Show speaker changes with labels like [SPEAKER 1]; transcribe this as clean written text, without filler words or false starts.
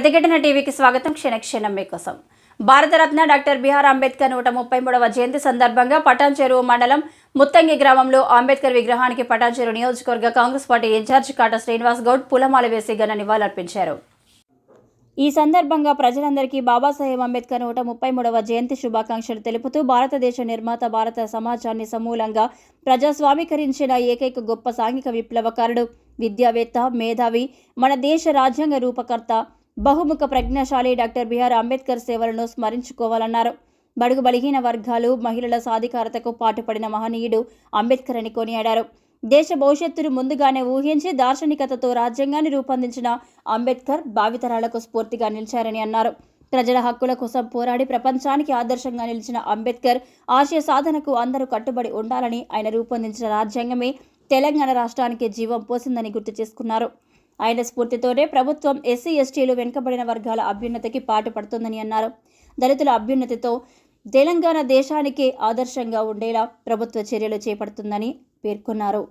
[SPEAKER 1] ప్రతిఘటన టీవీకి స్వాగతం. క్షణక్షణం మీకోసం. భారతరత్న డాక్టర్ బిఆర్ అంబేద్కర్ 133వ జయంతి సందర్భంగా పటాన్చెరు మండలం ముత్తంగి గ్రామంలో అంబేద్కర్ విగ్రహానికి పటాన్చెరు నియోజకవర్గ కాంగ్రెస్ పార్టీ ఇన్ఛార్జ్ కాటా శ్రీనివాస్ గౌడ్ పూలమాల వేసి ఘన నివాళులర్పించారు. ఈ సందర్భంగా ప్రజలందరికీ బాబాసాహెబ్ అంబేద్కర్ 133వ జయంతి శుభాకాంక్షలు తెలుపుతూ భారతదేశ నిర్మాత, భారత సమాజాన్ని సమూలంగా ప్రజాస్వామీకరించిన ఏకైక గొప్ప సాంఘిక విప్లవకారుడు, విద్యావేత్త, మేధావి, మన దేశ రాజ్యాంగ రూపకర్త, బహుముఖ ప్రజ్ఞాశాలి డాక్టర్ బిఆర్ అంబేద్కర్ సేవలను స్మరించుకోవాలన్నారు. బడుగు బలహీన వర్గాలు, మహిళల సాధికారతకు పాటుపడిన మహనీయుడు అంబేద్కర్ అని కొనియాడారు. దేశ భవిష్యత్తును ముందుగానే ఊహించి దార్శనికతతో రాజ్యాంగాన్ని రూపొందించిన అంబేద్కర్ భావితరాలకు స్ఫూర్తిగా నిలిచారని అన్నారు. ప్రజల హక్కుల కోసం పోరాడి ప్రపంచానికి ఆదర్శంగా నిలిచిన అంబేద్కర్ ఆశయ సాధనకు అందరూ కట్టుబడి ఉండాలని, ఆయన రూపొందించిన రాజ్యాంగమే తెలంగాణ రాష్ట్రానికి జీవం పోసిందని గుర్తు చేసుకున్నారు. ఆయన స్ఫూర్తితోనే ప్రభుత్వం ఎస్సీ, ఎస్టీలు, వెనుకబడిన వర్గాల అభ్యున్నతికి పాటుపడుతుందని అన్నారు. దళితుల అభ్యున్నతితో తెలంగాణ దేశానికే ఆదర్శంగా ఉండేలా ప్రభుత్వ చర్యలు చేపడుతుందని పేర్కొన్నారు.